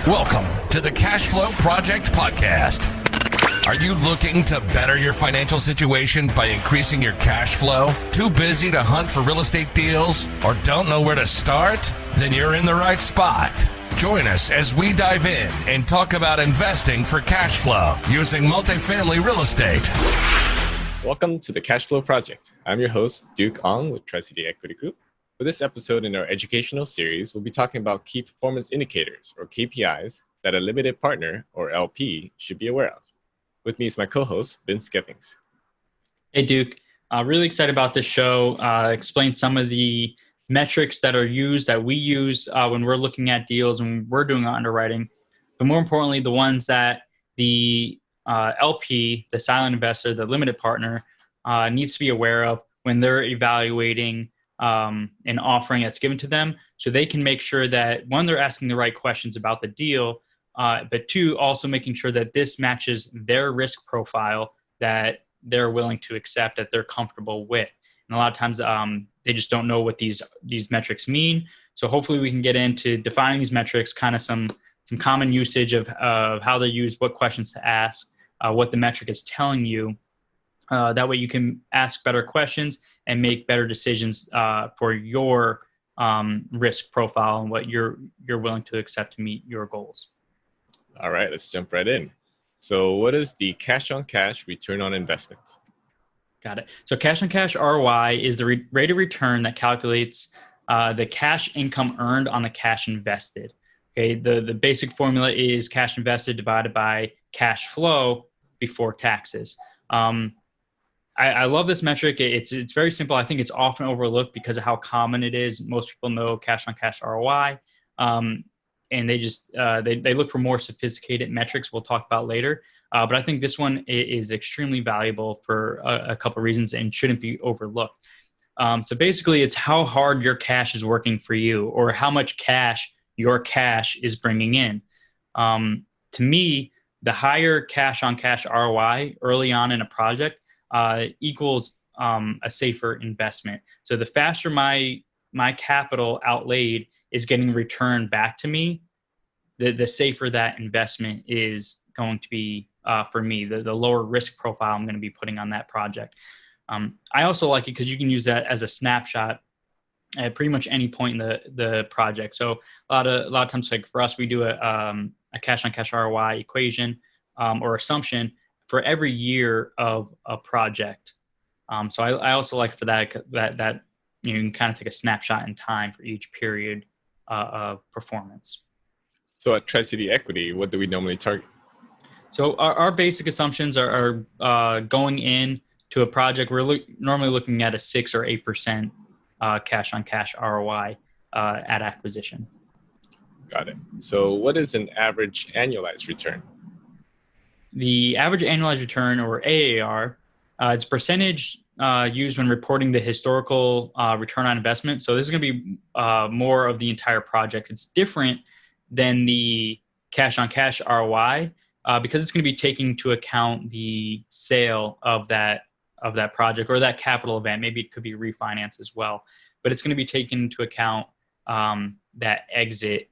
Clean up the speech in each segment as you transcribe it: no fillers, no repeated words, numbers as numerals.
Welcome to the Cash Flow Project Podcast. Are you looking to better your financial situation by increasing your cash flow? Too busy to hunt for real estate deals or don't know where to start? Then you're in the right spot. Join us as we dive in and talk about investing for cash flow using multifamily real estate. Welcome to the Cash Flow Project. I'm your host, Duc with Tri-City Equity Group. For this episode in our educational series, we'll be talking about key performance indicators, or KPIs, that a limited partner, or LP, should be aware of. With me is my co-host, Vince Gibbings. Hey, Duc. Really excited about this show. Explain some of the metrics that are used, that we use when we're looking at deals and we're doing underwriting. But more importantly, the ones that the LP, the silent investor, the limited partner, needs to be aware of when they're evaluating an offering that's given to them, so they can make sure that, one, they're asking the right questions about the deal, but two, also making sure that this matches their risk profile that they're willing to accept, that they're comfortable with. And a lot of times they just don't know what these metrics mean. So hopefully we can get into defining these metrics, kind of some common usage of how they're used, what questions to ask, what the metric is telling you. That way you can ask better questions and make better decisions for your risk profile and what you're willing to accept to meet your goals. All right, let's jump right in. So what is the cash-on-cash return on investment? Got it. So cash-on-cash ROI is the rate of return that calculates the cash income earned on the cash invested. Okay, the basic formula is cash invested divided by cash flow before taxes. I love this metric. It's very simple. I think it's often overlooked because of how common it is. Most people know cash-on-cash ROI, and they just they look for more sophisticated metrics we'll talk about later. But I think this one is extremely valuable for a couple of reasons and shouldn't be overlooked. So basically, it's how hard your cash is working for you, or how much cash your cash is bringing in. To me, the higher cash-on-cash ROI early on in a project equals a safer investment. So the faster my capital outlaid is getting returned back to me, the safer that investment is going to be for me, the lower risk profile I'm going to be putting on that project. I also like it because you can use that as a snapshot at pretty much any point in the project. So a lot of times, like for us, we do a cash-on-cash ROI equation or assumption for every year of a project. So I also like for that you can kind of take a snapshot in time for each period of performance. So at Tri-City Equity, what do we normally target? So our basic assumptions are going in to a project, we're normally looking at a 6 or 8% cash-on-cash ROI at acquisition. Got it. So what is an average annualized return? The average annualized return, or AAR, it's a percentage used when reporting the historical return on investment. So this is going to be more of the entire project. It's different than the cash-on-cash ROI because it's going to be taking into account the sale of that project or that capital event. Maybe it could be refinance as well, but it's going to be taken into account that exit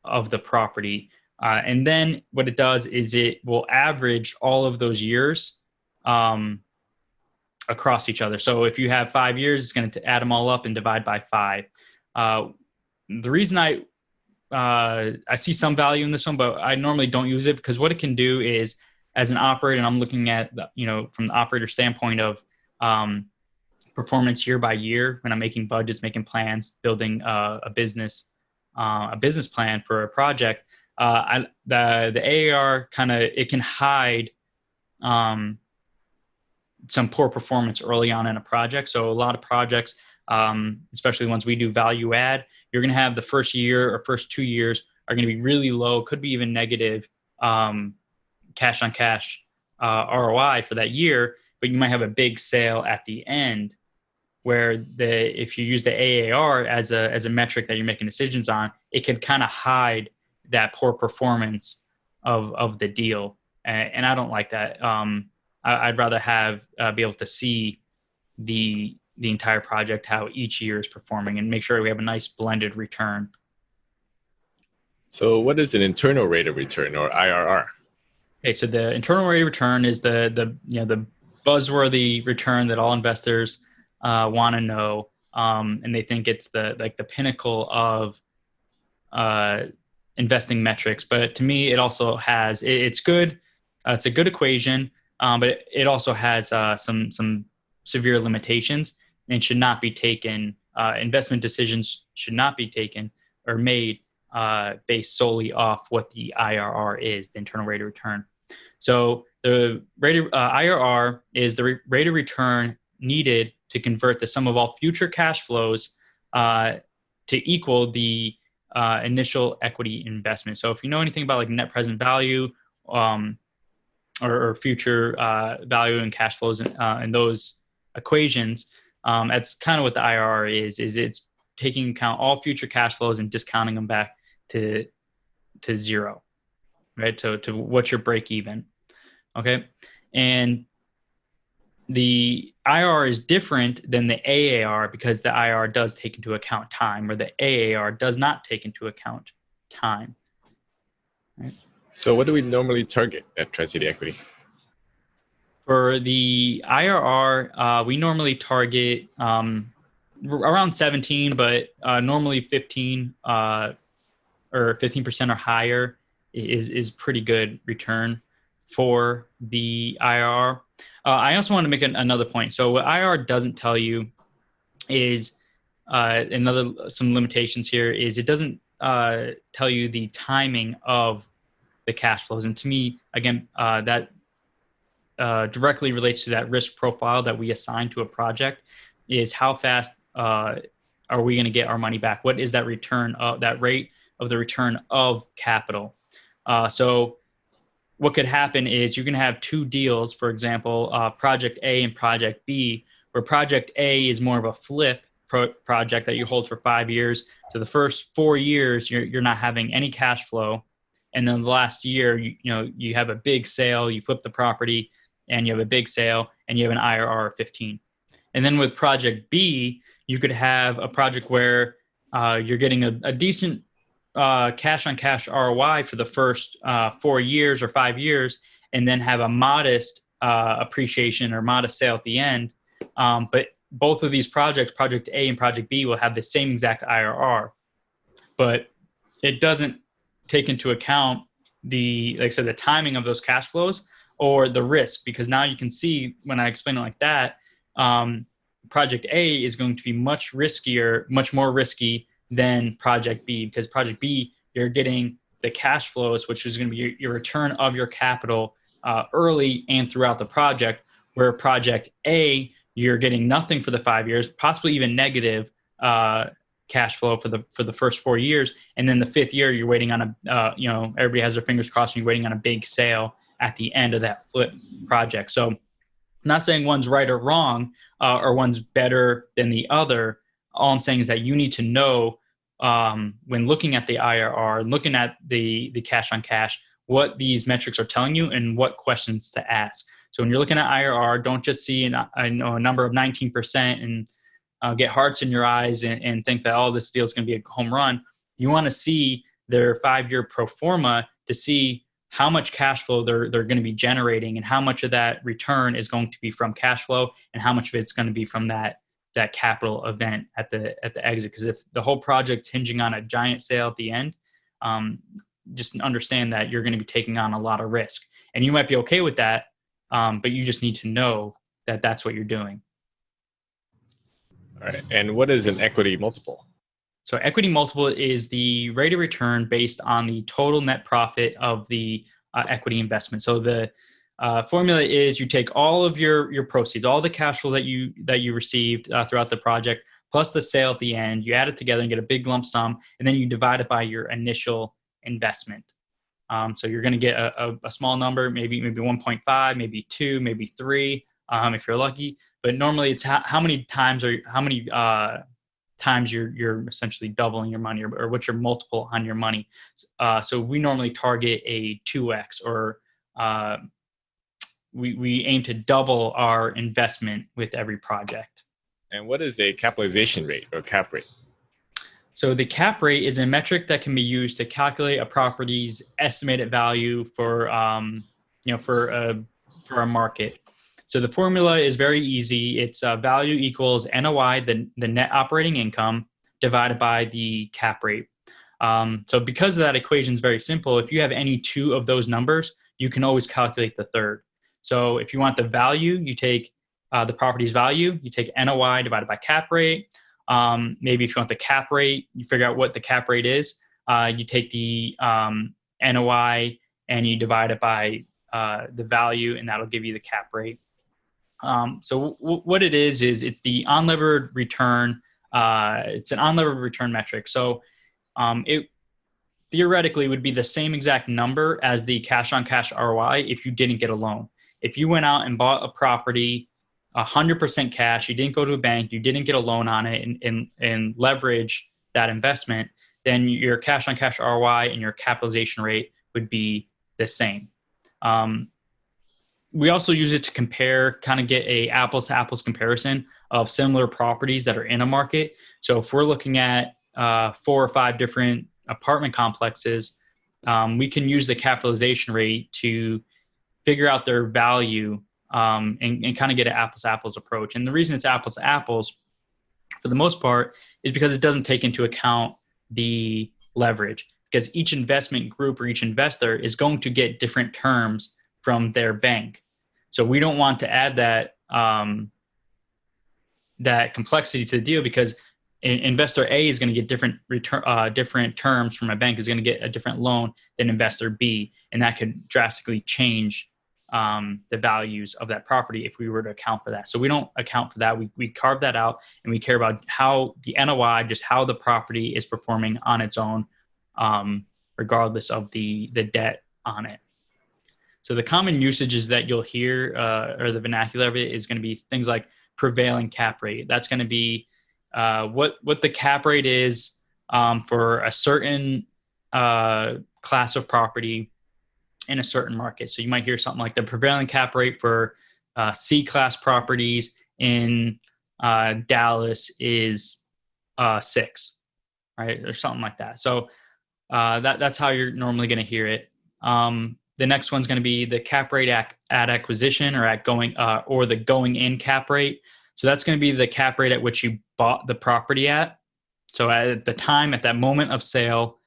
of the property. And then what it does is it will average all of those years across each other. So if you have 5 years, it's going to add them all up and divide by 5. The reason I see some value in this one, but I normally don't use it because what it can do is, as an operator, and I'm looking at from the operator standpoint of performance year by year when I'm making budgets, making plans, building a business plan for a project. The AAR it can hide some poor performance early on in a project. So a lot of projects, especially the ones we do value add, you're going to have the first year or first 2 years are going to be really low, could be even negative cash on cash ROI for that year, but you might have a big sale at the end where if you use the AAR as a metric that you're making decisions on, it can kind of hide that poor performance of the deal. And I don't like that. I'd rather be able to see the entire project, how each year is performing, and make sure we have a nice blended return. So what is an internal rate of return, or IRR? Okay, so the internal rate of return is the buzzworthy return that all investors want to know, and they think it's the pinnacle of investing metrics. But to me, it also has it's good. It's a good equation, but it also has some severe limitations and should not be taken. Investment decisions should not be taken or made based solely off what the IRR is, the internal rate of return. So the rate of IRR is the rate of return needed to convert the sum of all future cash flows to equal the initial equity investment. So if you know anything about like net present value or future value and cash flows in those equations, that's kind of what the IRR is it's taking account all future cash flows and discounting them back to zero, right? To what's your break even. Okay. And the IRR is different than the AAR because the IRR does take into account time, or the AAR does not take into account time. Right? So what do we normally target at Tri-City Equity? For the IRR, we normally target around 17, but normally 15 or 15% or higher is pretty good return for the IRR. I also want to make another point. So what IRR doesn't tell you is some limitations here is it doesn't tell you the timing of the cash flows. And to me, again, that directly relates to that risk profile that we assign to a project is how fast are we going to get our money back? What is that return of that rate of the return of capital? So what could happen is you can have two deals, for example, Project A and Project B, where Project A is more of a flip project that you hold for 5 years. So the first 4 years, you're not having any cash flow. And then the last year, you have a big sale, you flip the property, and you have a big sale, and you have an IRR of 15. And then with Project B, you could have a project where you're getting a decent cash-on-cash ROI for the first 4 years or 5 years, and then have a modest appreciation or modest sale at the end. But both of these projects, Project A and Project B, will have the same exact IRR. But it doesn't take into account like I said, the timing of those cash flows or the risk, because now you can see when I explain it like that, Project A is going to be much more risky than Project B, because Project B, you're getting the cash flows, which is going to be your return of your capital early and throughout the project, where Project A, you're getting nothing for the 5 years, possibly even negative cash flow for the first 4 years. And then the 5th year, you're waiting on everybody has their fingers crossed, and you're waiting on a big sale at the end of that flip project. So I'm not saying one's right or wrong or one's better than the other. All I'm saying is that you need to know when looking at the IRR and looking at the cash on cash, what these metrics are telling you and what questions to ask. So when you're looking at IRR, don't just see a number of 19% and get hearts in your eyes and think that, this deal is going to be a home run. You want to see their 5-year pro forma to see how much cash flow they're going to be generating, and how much of that return is going to be from cash flow, and how much of it's going to be from that capital event at the exit. Because if the whole project's hinging on a giant sale at the end, just understand that you're going to be taking on a lot of risk, and you might be okay with that, but you just need to know that that's what you're doing. All right. And what is an equity multiple? So equity multiple is the rate of return based on the total net profit of the equity investment. So the formula is you take all of your proceeds, all the cash flow that you received throughout the project, plus the sale at the end. You add it together and get a big lump sum, and then you divide it by your initial investment. So you're going to get a small number, maybe 1.5, maybe 2, maybe 3, if you're lucky. But normally it's how many times you're essentially doubling your money, or what's your multiple on your money. So we normally target a 2x, or we aim to double our investment with every project. And what is a capitalization rate, or cap rate? So the cap rate is a metric that can be used to calculate a property's estimated value for a market. So the formula is very easy. It's value equals NOI, the net operating income, divided by the cap rate. So because of that equation is very simple, if you have any two of those numbers, you can always calculate the third. So if you want the value, you take the property's value, you take NOI divided by cap rate. Maybe if you want the cap rate, you figure out what the cap rate is. You take the NOI and you divide it by the value, and that'll give you the cap rate. So what it is it's the unlevered return. It's an unlevered return metric. So it theoretically would be the same exact number as the cash on cash ROI if you didn't get a loan. If you went out and bought a property 100% cash, you didn't go to a bank, you didn't get a loan on it and leverage that investment, then your cash on cash ROI and your capitalization rate would be the same. We also use it to compare, kind of get a apples to apples comparison of similar properties that are in a market. So if we're looking at 4 or 5 different apartment complexes, we can use the capitalization rate to figure out their value and kind of get an apples to apples approach. And the reason it's apples to apples for the most part is because it doesn't take into account the leverage, because each investment group or each investor is going to get different terms from their bank. So we don't want to add that that complexity to the deal, because investor A is going to get different terms from a bank, is going to get a different loan than investor B, and that could drastically change the values of that property if we were to account for that. So we don't account for that. We carve that out, and we care about how the NOI, just how the property is performing on its own, regardless of the debt on it. So the common usages that you'll hear, or the vernacular of it, is going to be things like prevailing cap rate. That's going to be what the cap rate is for a certain class of property in a certain market. So you might hear something like the prevailing cap rate for C-class properties in Dallas is 6, right? Or something like that. So that's how you're normally going to hear it. The next one's going to be the cap rate at acquisition, or at going, or the going in cap rate. So that's going to be the cap rate at which you bought the property at. So at the time, at that moment of sale,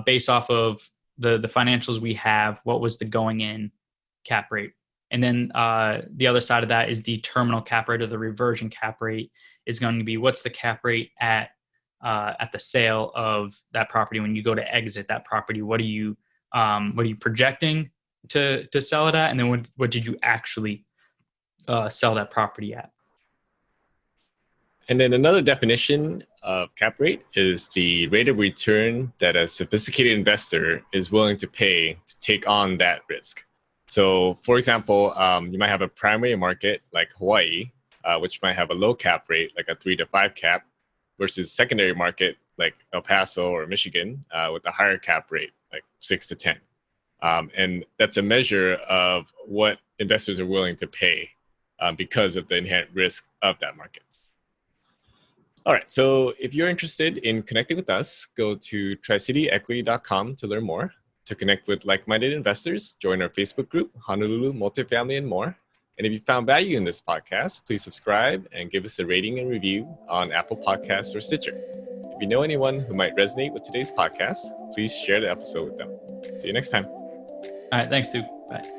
based off of the financials we have, what was the going in cap rate? And then the other side of that is the terminal cap rate, or the reversion cap rate, is going to be what's the cap rate at the sale of that property. When you go to exit that property, what are you projecting to sell it at? And then what did you actually sell that property at? And then another definition of cap rate is the rate of return that a sophisticated investor is willing to pay to take on that risk. So, for example, you might have a primary market like Hawaii, which might have a low cap rate, like a 3 to 5 cap, versus secondary market like El Paso or Michigan with a higher cap rate, like 6 to 10. And that's a measure of what investors are willing to pay because of the inherent risk of that market. All right, so if you're interested in connecting with us, go to tricityequity.com to learn more. To connect with like-minded investors, join our Facebook group, Honolulu Multifamily and more. And if you found value in this podcast, please subscribe and give us a rating and review on Apple Podcasts or Stitcher. If you know anyone who might resonate with today's podcast, please share the episode with them. See you next time. All right, thanks, Duke. Bye.